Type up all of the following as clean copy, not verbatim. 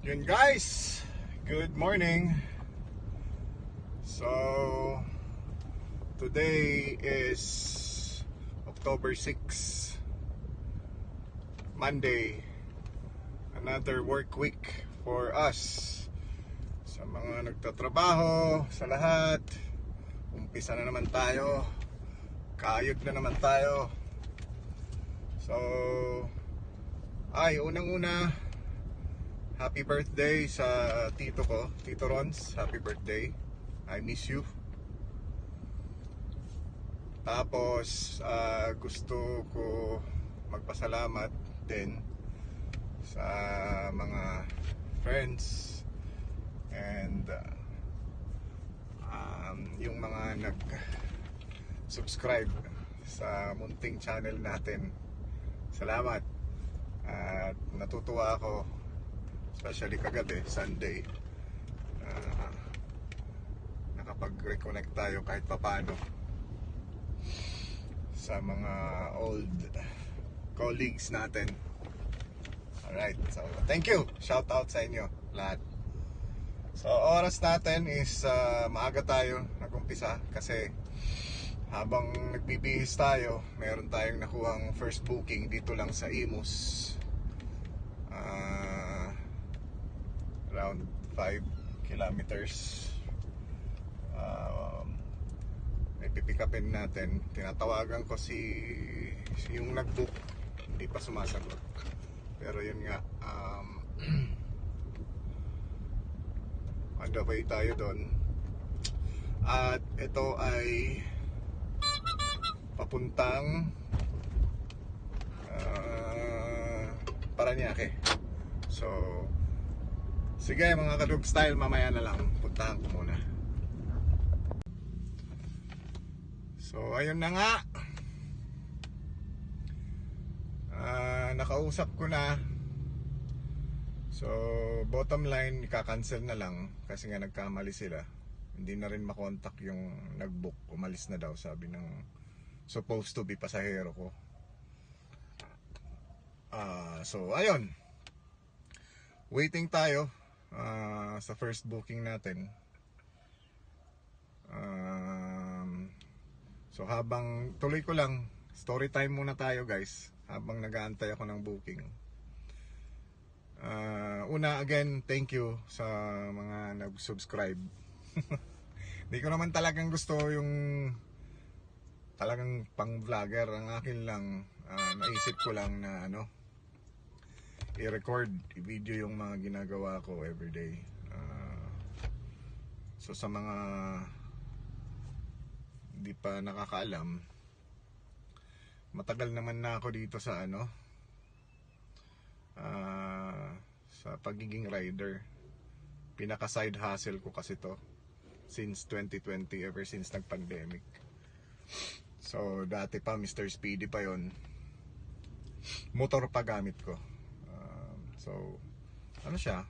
Yun guys, good morning. So today is October 6, Monday. Another work week for us. Sa mga nagtatrabaho, sa lahat, umpisa na naman tayo. Kayod na naman tayo. So unang-una, happy birthday sa tito ko, Tito Rons. Happy birthday. I miss you. Tapos gusto ko magpasalamat din sa mga friends and yung mga nag-subscribe sa munting channel natin. Salamat. At natutuwa ako, especially kagabi, Sunday, nakapag-reconnect tayo kahit papano sa mga old colleagues natin. Alright, so thank you. Shout out sa inyo lahat. So oras natin is maaga tayo nag-umpisa kasi habang nagbibihis tayo, meron tayong nakuhang first booking dito lang sa Imus. Around 5 kilometers. May pipick upin natin. Tinatawagan ko si yung nag-book, hindi pa sumasagot. Pero yun nga, on the way tayo doon. At ito ay papuntang Paranaque. So sige mga kadug style, mamaya na lang puntahan ko muna. So ayun na nga, nakausap ko na. So bottom line, ika-cancel na lang kasi nga nagkamali sila. Hindi na rin makontak yung nag-book. Umalis na daw, sabi ng supposed to be pasahero ko. So ayun, waiting tayo sa first booking natin. So habang tuloy ko lang, story time muna tayo guys, habang nag-aantay ako ng booking. Una, again, thank you sa mga nag-subscribe. Hindi ko naman talagang gusto yung talagang pang vlogger. Ang akin lang, naisip ko lang na i-record, i-video yung mga ginagawa ko everyday. So sa mga hindi pa nakakaalam, matagal naman na ako dito sa sa pagiging rider. Pinaka side hustle ko kasi to since 2020, ever since nag-pandemic. So dati pa Mr. Speedy pa yon, motor pa gamit ko. So siya,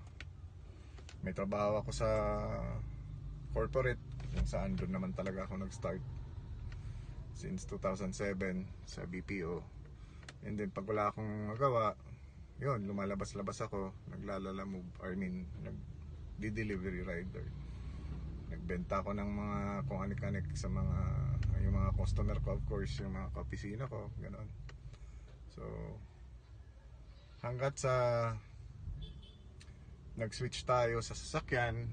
may trabaho ako sa corporate kung saan doon naman talaga ako nag-start since 2007 sa BPO. And then pag wala akong magawa, yun, lumalabas-labas ako, nag-delivery rider. Nagbenta ko ng mga kung anik-anik sa mga yung mga customer ko, of course, yung mga kaopisina ko, gano'n. So hanggat sa nag-switch tayo sa sasakyan,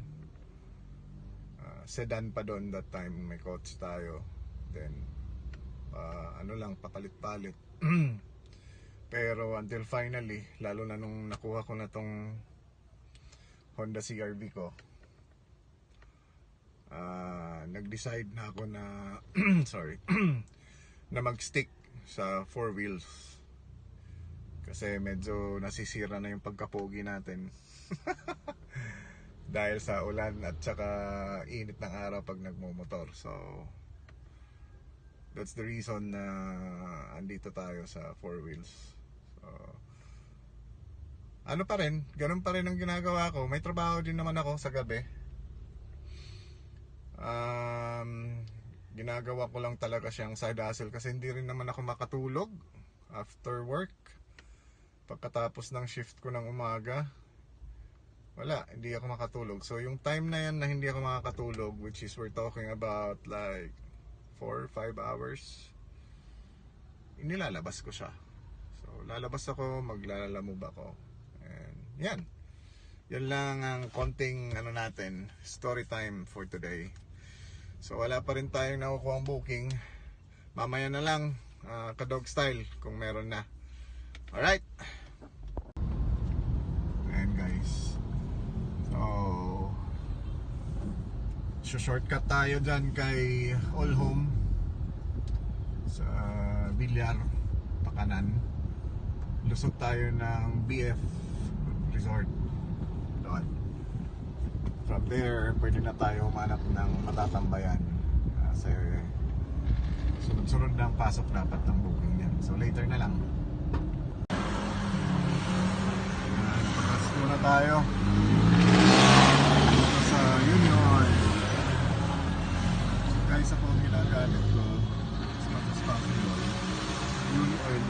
sedan pa doon that time, may coach tayo. Then papalit-palit. Pero until finally, lalo na nung nakuha ko na tong Honda CR-V ko, nag-decide na ako na sorry na mag-stick sa 4 wheels kasi medyo nasisira na yung pagkapogi natin dahil sa ulan at saka init ng araw pag nagmumotor. So that's the reason na andito tayo sa 4 wheels. So ganun pa rin ang ginagawa ko. May trabaho din naman ako sa gabi. Ginagawa ko lang talaga siyang side hustle kasi hindi rin naman ako makatulog after work. Pagkatapos ng shift ko ng umaga, wala, hindi ako makatulog. So yung time na yan na hindi ako makakatulog, which is we're talking about like 4 or 5 hours, inilalabas ko siya. So lalabas ako, maglalamove ako. And yan. Yan lang ang konting ano natin, story time for today. So wala pa rin tayong nakukuha ang booking. Mamaya na lang, ka-dog style kung meron na. Alright. Ayan guys. So shortcut tayo dyan kay All Home sa Bilyar, Pakanan. Lusot tayo ng BF Resort doon. From there, pwede na tayo humanap ng matatambayan kasi sunod-sunod na ang pasok dapat ng booking yan. So later na lang. Pakas muna tayo sa Union. Guys, ako ang ginagamit ko as much as possible Union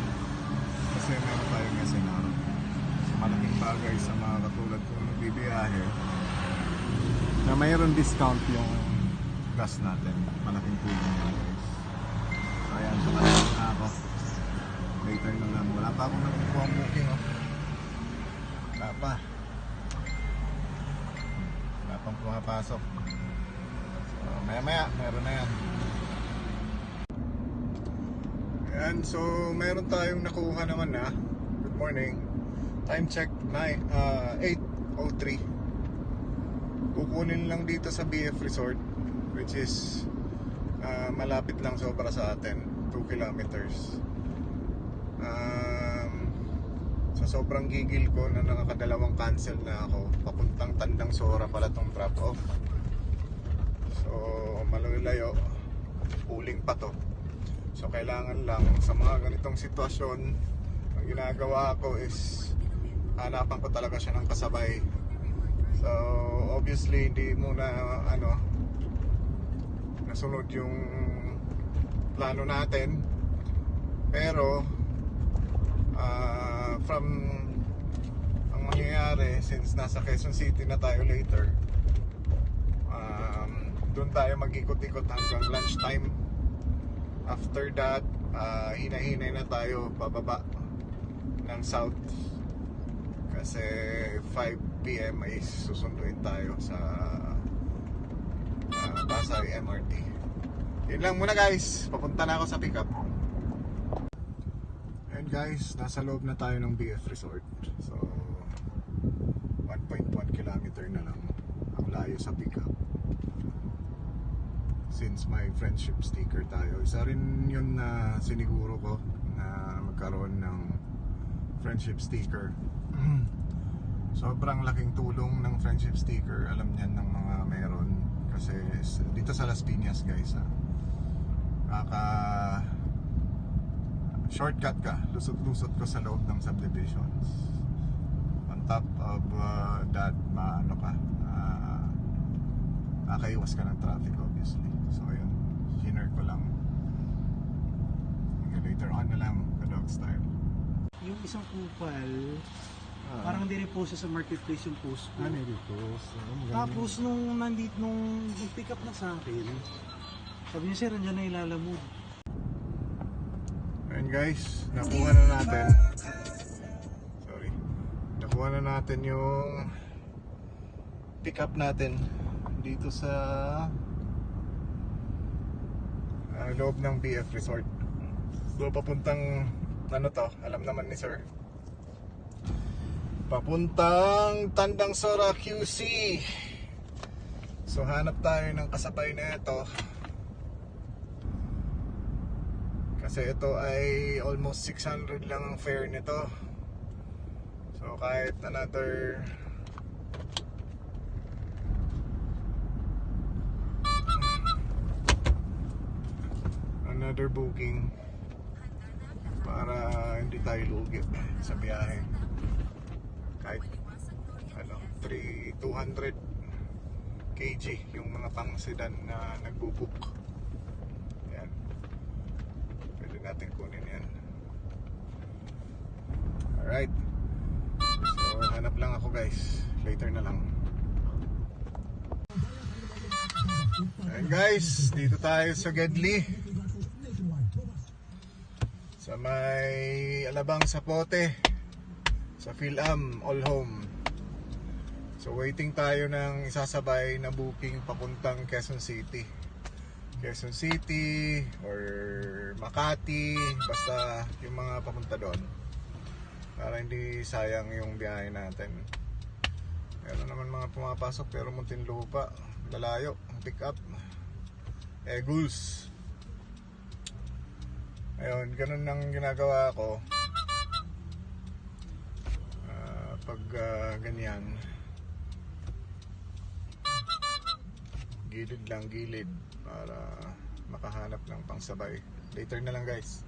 kasi meron tayong SNR. So malaking bagay sa mga katulad kong nagbibiyahe na mayroon discount yung gas natin. Malaking tulong yan guys. So ayan, tumatawag na ako. Later na lang. Wala pa akong nakukuha ang booking oh. Wala pa. Wala pang pumapasok. So maya meron na yan. Ayan, so meron tayong nakuha naman na. Good morning. Time check 8:03. Kukunin lang dito sa BF Resort, which is malapit lang sobra sa atin, 2 kilometers. Sa sobrang gigil ko na nakakadalawang cancel na ako, papuntang Tandang Sora pala tong drop off. So malalayo, uling pa to. So kailangan lang sa mga ganitong sitwasyon, ang ginagawa ko is hanapan ko talaga siya ng kasabay. So obviously hindi muna nasunod yung plano natin, pero from ang mangyayari, since nasa Quezon City na tayo later, doon tayo mag-ikot-ikot hanggang lunchtime. After that, hinahinay na tayo pababa ng south kasi 5 PM ay susunduin tayo sa Pasay MRT. Yun lang muna guys, papunta na ako sa pickup. And guys, nasa loob na tayo ng BF Resort. So 1.1 kilometer na lang ang layo sa pickup. Since may friendship sticker tayo, isa rin yun na siniguro ko na magkaroon ng friendship sticker. Sobrang laking tulong ng friendship sticker, alam niyan ng mga meron. Kasi dito sa Las Piñas guys, shortcut ka, lusot-lusot ko sa loob ng subdivisions. On top of that, nakaiwas ka ng traffic obviously. So ayun, hinner ko lang. Later on na lang, ka-dog style. Yung isang kupal, parang dire-post sa marketplace yung post ko. Nire-post. Tapos nung pick up na sa akin, sabi niya, sir, andyan na ilalamove. Ayun guys, nakuha na natin. Sorry. Nakuha na natin yung pick up natin dito sa loob ng BF Resort. So papuntang alam naman ni sir, papuntang Tandang Sora QC. So hanap tayo ng kasabay na ito kasi ito ay almost 600 lang ang fare nito. So kahit another booking para hindi tayo lugi sa biyahe. Kahit 200 kg yung mga pang sedan na nagbubook. Yan, pwede natin kunin yan. Alright, so hanap lang ako guys. later na lang. Ayan guys, dito tayo sa Gedli, sa may Alabang Sapote, sa PhilAm All Home. So waiting tayo ng isasabay na booking papuntang Quezon City or Makati, basta yung mga papunta doon, para hindi sayang yung biyahe natin. Meron naman mga pumapasok pero Muntinlupa, lalayo ang pick up, Eguls. Ayun, ganun ang ginagawa ko pag ganyan, gilid lang gilid para makahanap ng pangsabay. Later na lang guys.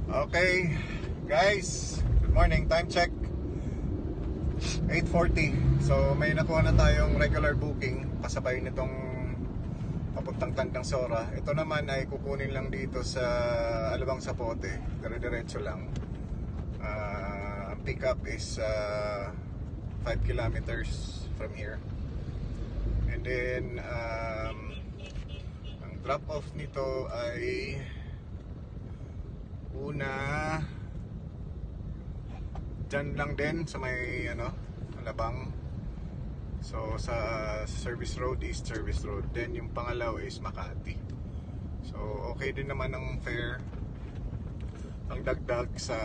Okay guys, good morning. Time check 8:40. So may nakuha na tayong regular booking kasabay nitong papuntang Tandang Sora. Ito naman ay kukunin lang dito sa Alabang Sapote, dire-diretso lang. Ang pick up is 5 kilometers from here. And then ang drop off nito ay una dyan lang din sa may Alabang. So sa service road, East Service Road. Then yung pangalaw is Makati. So okay din naman ang fare, ang dagdag sa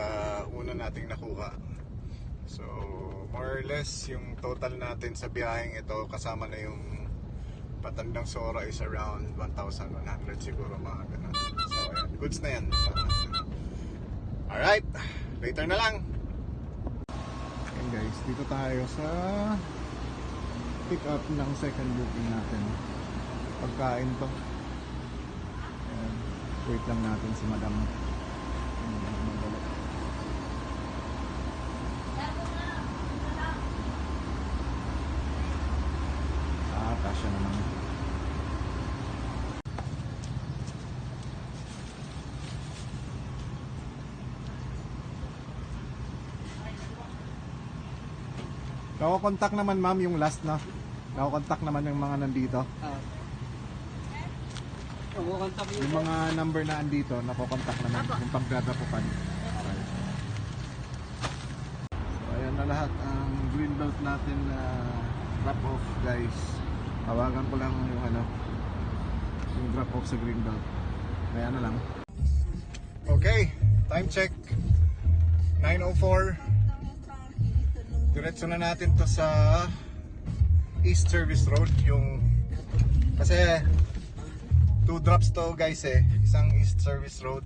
una nating nakuha. So more or less yung total natin sa biyaheng ito kasama na yung Patandang Sora is around 1,100 siguro, mga ganun. So ayan, goods na yan. Alright, later na lang. And guys, dito tayo sa pick up ng second booking natin. Pagkain to. Ayan, wait lang natin si madam. Kasya naman. Nako-contact naman ma'am yung last na. Nako-contact naman yung mga nandito. Yung mga number na andito, nako-contact naman yung pagdadapukan. Okay. So ayan na lahat ang green belt natin na drop off guys. Tawagan ko lang yung drop off sa green belt. Kaya na lang. Okay, time check 9:04. Diretso na natin to sa East Service Road, kasi 2 drops to guys isang East Service Road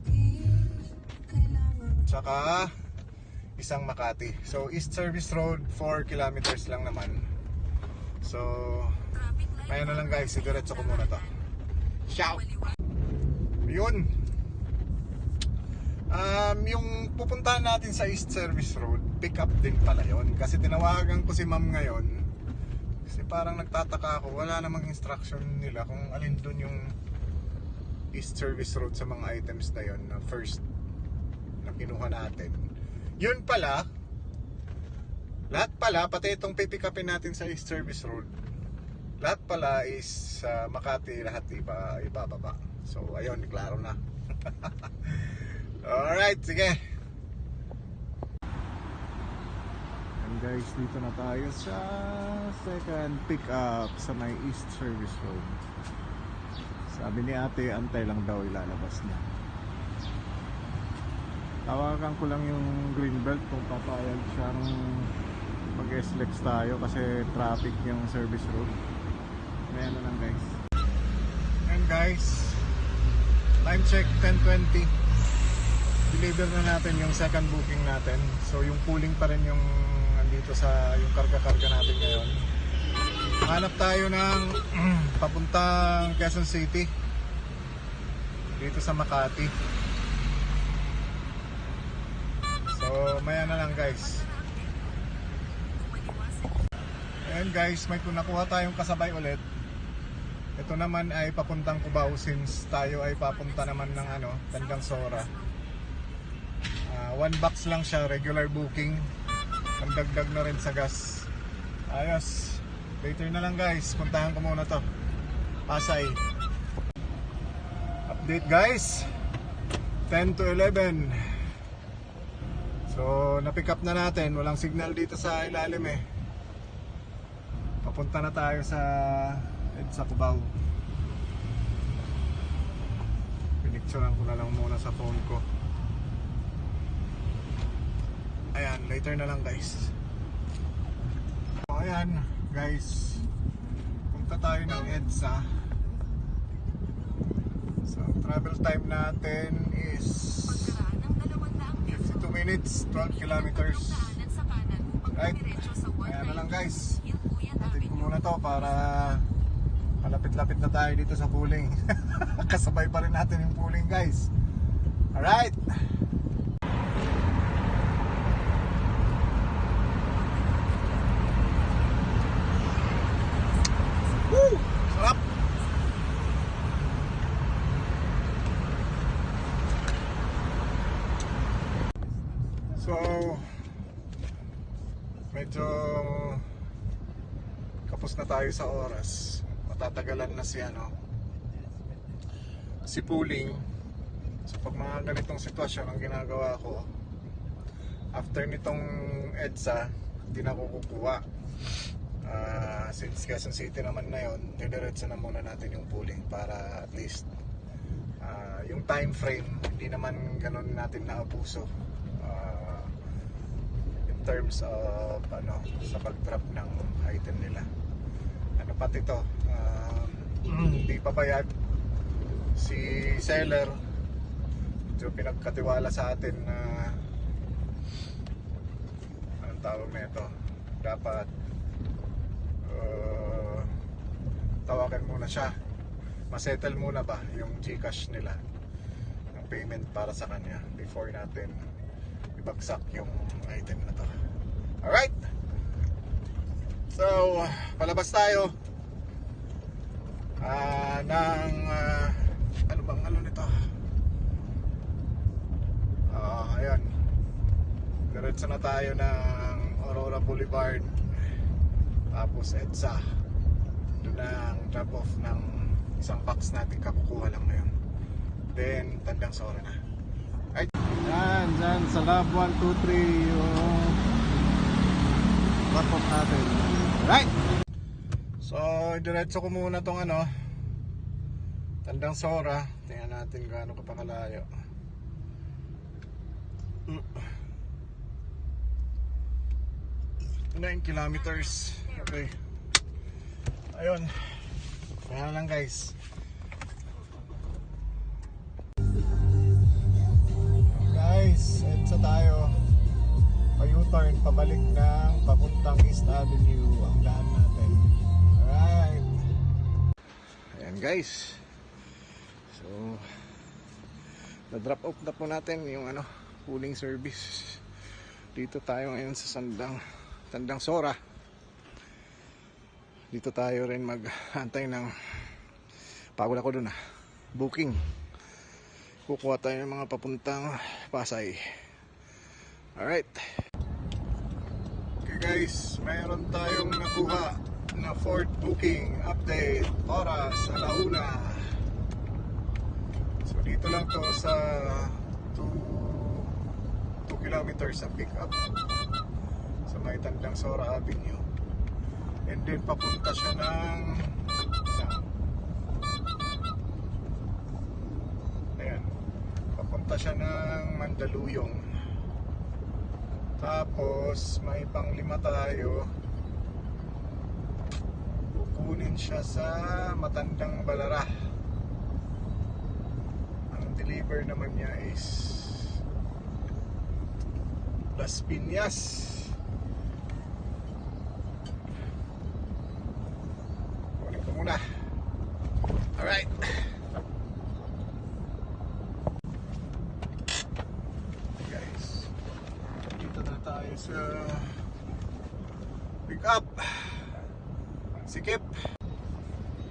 tsaka isang Makati. So East Service Road 4 kilometers lang naman. So kaya na lang guys, diretso ko muna to. Ciao. Yun, yung pupuntahan natin sa East Service Road, pick up din pala yun. Kasi tinawagan ko si ma'am ngayon, kasi parang nagtataka ako, wala namang instruction nila kung alin dun yung East Service Road sa mga items na yun na first na kinuha natin. Yun pala, lahat pala, pati itong pipick upin natin sa East Service Road, lahat pala is Makati, lahat ibababa. So ayun, klaro na. Alright, sige. And guys, dito na tayo sa second pick up sa may East Service Road. Sabi ni ate, antay lang daw, ilalabas niya. Tawagan ko lang yung green belt kung papayag siyang mag-SLEX tayo kasi traffic yung service road. Ayan na lang guys. And guys, time check 10:20. Deliver na natin yung second booking natin. So yung pooling pa rin yung andito sa yung karga-karga natin ngayon. Hanap tayo ng papuntang Quezon City dito sa Makati. So maya na lang guys. Ayan guys, may nakuha tayong kasabay ulit. Ito naman ay papuntang Cubao since tayo ay papunta naman ng Tandang Sora. One box lang siya, regular booking. Ang dagdag na rin sa gas. Ayos. Later na lang guys, puntahan ko muna to. Pasay. Update guys. 10 to 11. So, na-pick up na natin. Walang signal dito sa ilalim eh. Papunta na tayo sa EDSA Cubao. Pinicturean ko na lang muna sa phone ko. Ayan, later na lang guys. So, ayan guys, punta tayo ng EDSA. So travel time natin is 52 minutes, 12 kilometers. Right, ayan na lang guys. Atid ko muna to para malapit-lapit na tayo dito sa pooling. Kasabay pa rin natin yung pooling guys. Alright. Woo! Sarap! So, medyo kapos na tayo sa oras. Matatagalan na si pooling. So pag mga ganitong sitwasyon ang ginagawa ko, after nitong EDSA, hindi na ako kukuha. Since Quezon City naman na yun, didiretso na muna natin yung pooling para at least yung time frame hindi naman ganun natin naabuso in terms of sa pag-drop ng item nila. Pati to, hindi pa bayad si seller. Medyo pinagkatiwala sa atin na anong tawag na ito, dapat tawagan muna siya, masettle muna ba yung GCash nila ng payment para sa kanya before natin ibagsak yung item na to. Alright, so palabas tayo ng ano bang nito, ayan, diretso na tayo ng Aurora Boulevard, tapos EDSA. Doon ang drop off ng isang box natin kakukuha lang ngayon. Then Tandang Sora na. Right. Yan, dyan sa Lab 123 yung drop off natin. Right. So diretso ko muna tong Tandang Sora. Tingnan natin gaano ka pa kalayo. 9 kilometers. Okay. Ayun. Kaya lang guys. Guys, EDSA tayo. Pa-U-turn, pabalik ng papuntang East Avenue ang daan natin. Alright. Ayan guys. So, na-drop off na po natin yung pooling service. Dito tayo ngayon sa Tandang Sora. Dito tayo rin mag-antay ng pagod ako dun booking. Kukuha tayo ng mga papuntang Pasay. Alright. Okay guys, mayroon tayong nakuha na Ford booking update. Oras, 1:00. So dito lang to sa 2 kilometers sa pick up sa may Tandang Sora Avenue. And then papunta siya ng ayan, papunta siya ng Mandaluyong. Tapos may pang-5 tayo, kukunin siya sa Matandang Balara. Ang deliver naman niya is Las Piñas. Muna. Alright. Guys, dito na tayo sa pick up Sikip.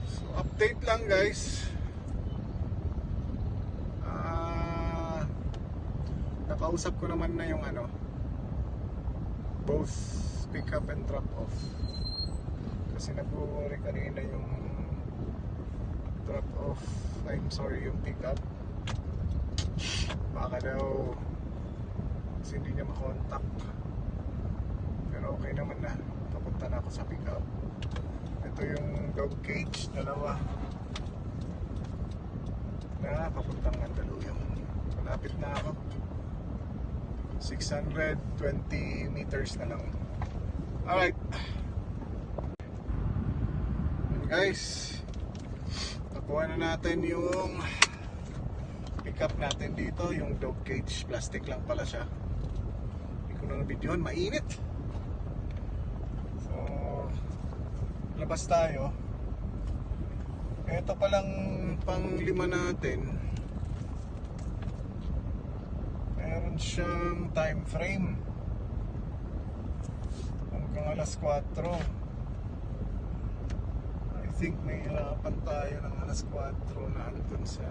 So update lang guys, nakausap ko naman na yung ano, both pick up and drop off. Kasi nag-worry kanina yung drop off, yung pick up. Baka daw kasi hindi niya makontak. Pero okay naman na, papunta na ako sa pick up. Ito yung dog cage, dalawa na papuntang Mandaluyong. Malapit na ako, 620 meters na lang. Alright, and guys, nakuha na natin yung pick up natin dito, yung dog cage. Plastic lang pala siya, hindi ko na nabidyohan, mainit. So labas tayo. Ito palang pang 5 natin, meron siyang time frame hanggang alas 4. I think may hirapan tayo ng alas 4 na andun sa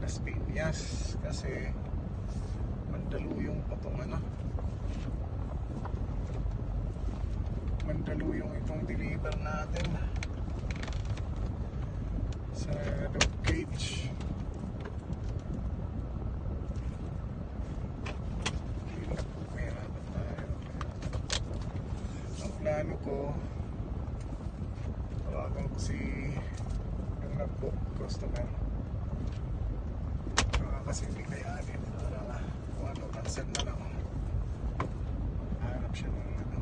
Las Piñas kasi Mandaluyong pa tong ano, Mandaluyong itong deliver natin sa dog cage. May hirapan tayo. Ang plano ko, tawagan ko si yung nag-book customer, kasi hindi kayanin para kung ano, cancel na lang. Hanap siya ng ano,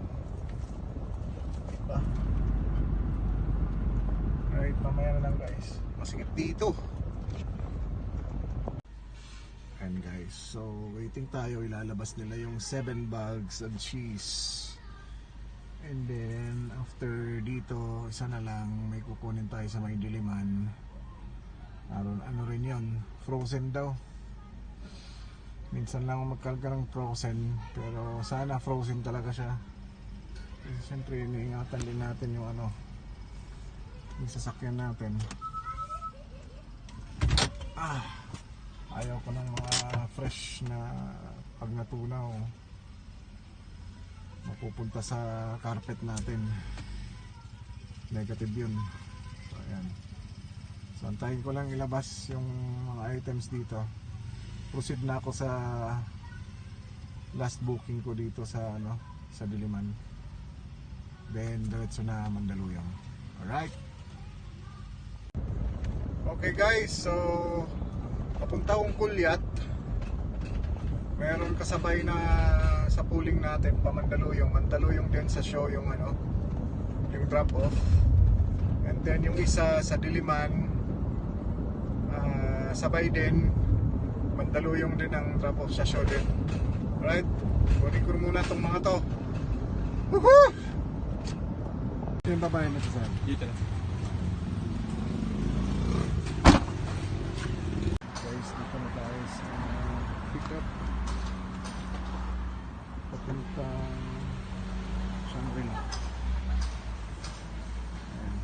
diba? Right, mamaya na lang guys, masikip dito. And guys, so waiting tayo, ilalabas nila yung 7 bags of cheese. And then after dito, isa na lang may kukunin tayo sa may Diliman. Ano rin yun, frozen daw. Minsan lang magkarga ng frozen, pero sana frozen talaga siya. Kasi syempre iniingatan din natin yung ano, yung sasakyan natin. Ayaw ko ng mga fresh na pag natunaw mapupunta sa carpet natin, negative yun. So ayan, so antayin ko lang ilabas yung mga items dito. Proceed na ako sa last booking ko dito sa ano, sa Diliman, then diretso na Mandaluyong. Alright, okay guys, so papunta akong Kulyat. Meron kasabay na sa pooling natin pa Mandaluyong. Mandaluyong din sa show yung ano, yung drop off. And then yung isa sa Diliman, sabay din Mandaluyong din ang drop off sa show din. Alright, kunin ko muna tong mga to. Woohoo! Yung babae na ito saan? Dito na. Guys, dito na tayo sa pick up papuntang Shangri-La. Ayan.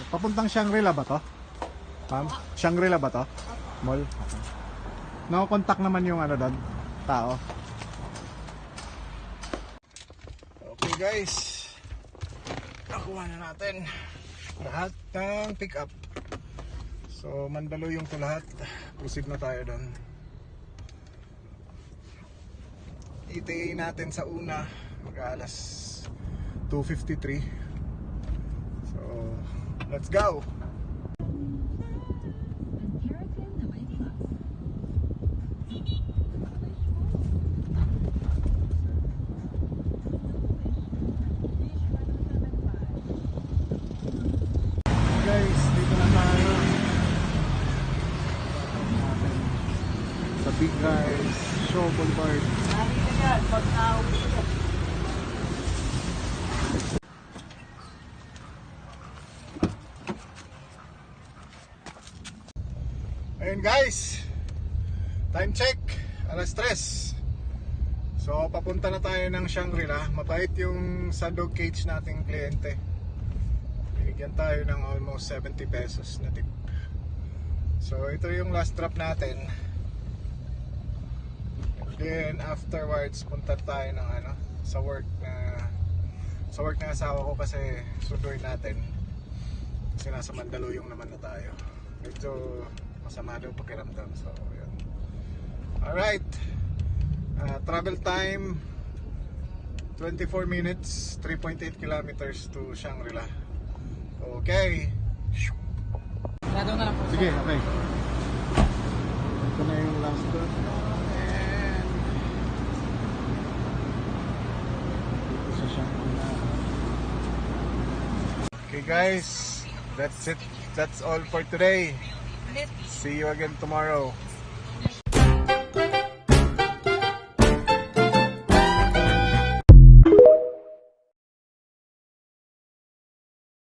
Papuntang Shangri-La ba to? Pam? Shangri-La ba to? Mall? Okay. Nakakontak naman yung ano doon, tao. Okay guys, nakuha na natin lahat ng pick up. So Mandaluyong to lahat. Proceed na tayo doon. ETA natin sa una mag-alas 2:53. So let's go. Guys, dito na tayo sa Big Guys Show Boulevard. Ayun guys, time check, alas 3. So papunta na tayo ng Shangri-La. Mabait yung sa dog cage nating kliyente. Binigyan tayo ng almost 70 pesos na tip. So ito yung last drop natin. Then afterwards punta tayo ng sa work ng asawa ko kasi sunduin natin. Kasi nasa Mandaluyong naman na tayo. Medyo masama daw pakiramdam. So yun. Alright. Travel time 24 minutes, 3.8 kilometers to Shangri-La. Okay. Sige, okay. Ito na yung last drop. And dito sa Shangri-La. Okay guys, that's it. That's all for today. See you again tomorrow.